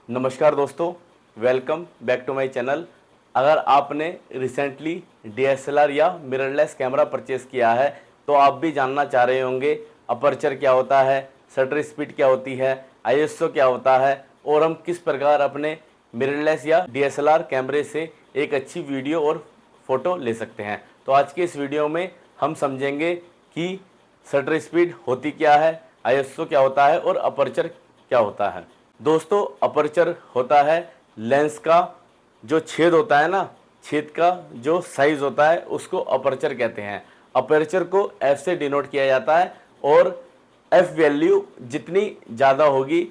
नमस्कार दोस्तों, welcome back to my channel. अगर आपने रिसेंटली डीएसएलआर या मिररलेस कैमरा परचेस किया है तो आप भी जानना चाह रहे होंगे अपर्चर क्या होता है, शटर स्पीड क्या होती है, आईएसओ क्या होता है और हम किस प्रकार अपने मिररलेस या डीएसएलआर कैमरे से एक अच्छी वीडियो और फोटो ले सकते हैं। तो आज के इस वीडियो में हम समझेंगे कि शटर स्पीड होती क्या है, आईएसओ क्या होता है और अपर्चर क्या होता है। दोस्तों, अपर्चर होता है लेंस का जो छेद होता है ना, छेद का जो साइज होता है उसको अपर्चर कहते हैं। अपर्चर को एफ से डिनोट किया जाता है और एफ वैल्यू जितनी ज़्यादा होगी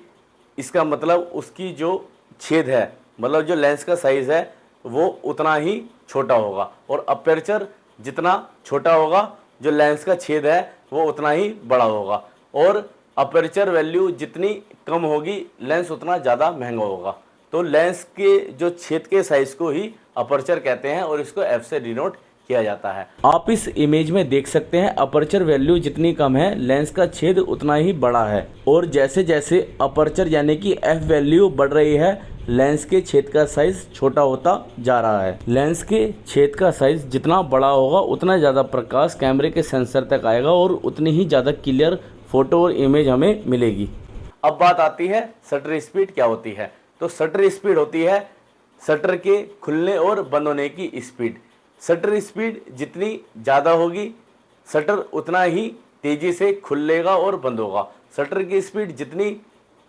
इसका मतलब उसकी जो छेद है, मतलब जो लेंस का साइज है वो उतना ही छोटा होगा, और अपर्चर जितना छोटा होगा जो लेंस का छेद है वो उतना ही बड़ा होगा, और अपर्चर वैल्यू जितनी कम होगी लेंस उतना ज़्यादा महंगा होगा। तो लेंस के जो छेद के साइज को ही अपर्चर कहते हैं और इसको एफ से डिनोट किया जाता है। आप इस इमेज में देख सकते हैं अपर्चर वैल्यू जितनी कम है लेंस का छेद उतना ही बड़ा है, और जैसे जैसे अपर्चर यानी कि एफ वैल्यू बढ़ रही है लेंस के छेद का साइज छोटा होता जा रहा है। लेंस के छेद का साइज जितना बड़ा होगा उतना ज़्यादा प्रकाश कैमरे के सेंसर तक आएगा और उतनी ही ज़्यादा क्लियर फोटो और इमेज हमें मिलेगी। अब बात आती है शटर स्पीड क्या होती है। तो शटर स्पीड होती है शटर के खुलने और बंद होने की स्पीड। शटर स्पीड जितनी ज़्यादा होगी शटर उतना ही तेज़ी से खुलेगा और बंद होगा। शटर की स्पीड जितनी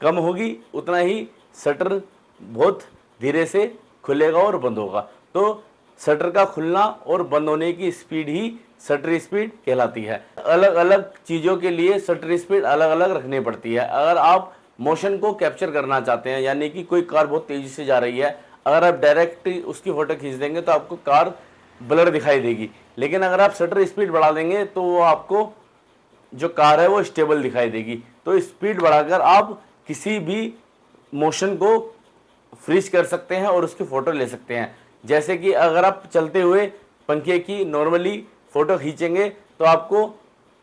कम होगी उतना ही शटर बहुत धीरे से खुलेगा और बंद होगा। तो शटर का खुलना और बंद होने की स्पीड ही शटर स्पीड कहलाती है। अलग अलग चीज़ों के लिए शटर स्पीड अलग अलग रखनी पड़ती है। अगर आप मोशन को कैप्चर करना चाहते हैं, यानी कि कोई कार बहुत तेज़ी से जा रही है, अगर आप डायरेक्ट उसकी फ़ोटो खींच देंगे तो आपको कार ब्लर दिखाई देगी, लेकिन अगर आप शटर स्पीड बढ़ा देंगे तो वो आपको जो कार है वो स्टेबल दिखाई देगी। तो स्पीड बढ़ाकर आप किसी भी मोशन को फ्रीज कर सकते हैं और उसकी फ़ोटो ले सकते हैं। जैसे कि अगर आप चलते हुए पंखे की नॉर्मली फ़ोटो खींचेंगे तो आपको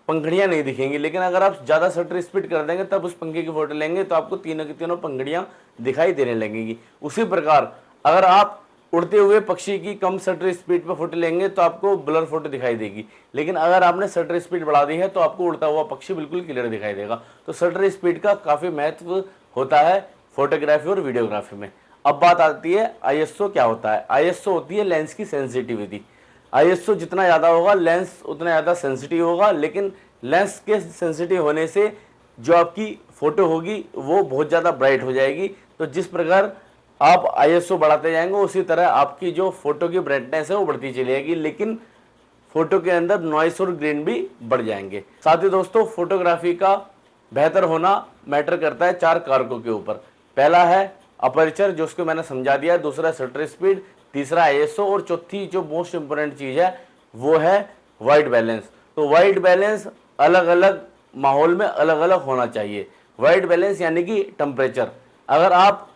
पंखड़ियाँ नहीं दिखेंगी, लेकिन अगर आप ज़्यादा शटर स्पीड कर देंगे तब उस पंखे की फ़ोटो लेंगे तो आपको तीनों की तीनों पंखड़ियाँ दिखाई देने लगेंगी। उसी प्रकार अगर आप उड़ते हुए पक्षी की कम शटर स्पीड पर फोटो लेंगे तो आपको ब्लर फोटो दिखाई देगी, लेकिन अगर आपने शटर स्पीड बढ़ा दी है तो आपको उड़ता हुआ पक्षी बिल्कुल क्लियर दिखाई देगा। तो शटर स्पीड का काफ़ी महत्व होता है फोटोग्राफी और वीडियोग्राफी में। अब बात आती है आईएसओ क्या होता है। आईएसओ होती है लेंस की सेंसिटिविटी। आईएसओ जितना ज़्यादा होगा लेंस उतना ज़्यादा सेंसिटिव होगा, लेकिन लेंस के सेंसिटिव होने से जो आपकी फ़ोटो होगी वो बहुत ज़्यादा ब्राइट हो जाएगी। तो जिस प्रकार आप आईएसओ बढ़ाते जाएंगे उसी तरह आपकी जो फ़ोटो की ब्राइटनेस है वो बढ़ती चली जाएगी, लेकिन फ़ोटो के अंदर नॉइस और ग्रेन भी बढ़ जाएंगे। साथ ही दोस्तों, फोटोग्राफी का बेहतर होना मैटर करता है 4 कारकों के ऊपर। पहला है अपर्चर, जो उसको मैंने समझा दिया। दूसरा शटर स्पीड, तीसरा आईएसओ, और चौथी जो मोस्ट इंपोर्टेंट चीज़ है वो है वाइट बैलेंस। तो वाइट बैलेंस अलग अलग माहौल में अलग अलग होना चाहिए। वाइट बैलेंस यानी कि टेम्परेचर। अगर आप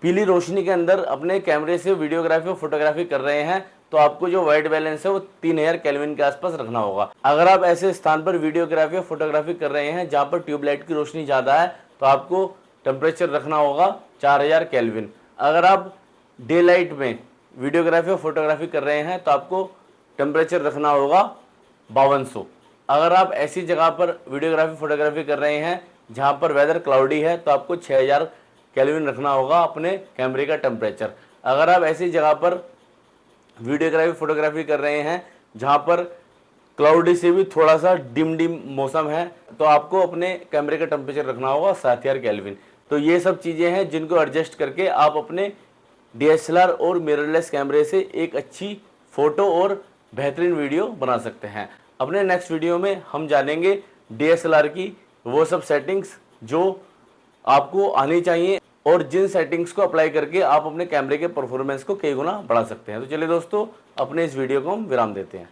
पीली रोशनी के अंदर अपने कैमरे से वीडियोग्राफी और फोटोग्राफी कर रहे हैं तो आपको जो वाइट बैलेंस है वो 3000 केल्विन के आसपास रखना होगा। अगर आप ऐसे स्थान पर वीडियोग्राफी और फोटोग्राफी कर रहे हैं जहाँ पर ट्यूबलाइट की रोशनी ज़्यादा है तो आपको टेम्परेचर रखना होगा 4000 केल्विन। अगर आप डे लाइट में वीडियोग्राफी और फोटोग्राफी कर रहे हैं तो आपको टेम्परेचर रखना होगा 5200। अगर आप ऐसी जगह पर वीडियोग्राफी फोटोग्राफी कर रहे हैं जहाँ पर वेदर क्लाउडी है तो आपको 6000 केल्विन रखना होगा अपने कैमरे का टेम्परेचर। अगर आप ऐसी जगह पर वीडियोग्राफी फोटोग्राफी कर रहे हैं जहाँ पर क्लाउडी से भी थोड़ा सा डिम मौसम है तो आपको अपने कैमरे का टेम्परेचर रखना होगा 7000 केल्विन। तो ये सब चीज़ें हैं जिनको एडजस्ट करके आप अपने डीएसएलआर और मिररलेस कैमरे से एक अच्छी फ़ोटो और बेहतरीन वीडियो बना सकते हैं। अपने नेक्स्ट वीडियो में हम जानेंगे डीएसएलआर की वो सब सेटिंग्स जो आपको आनी चाहिए और जिन सेटिंग्स को अप्लाई करके आप अपने कैमरे के परफॉर्मेंस को कई गुना बढ़ा सकते हैं। तो चलिए दोस्तों, अपने इस वीडियो को हम विराम देते हैं।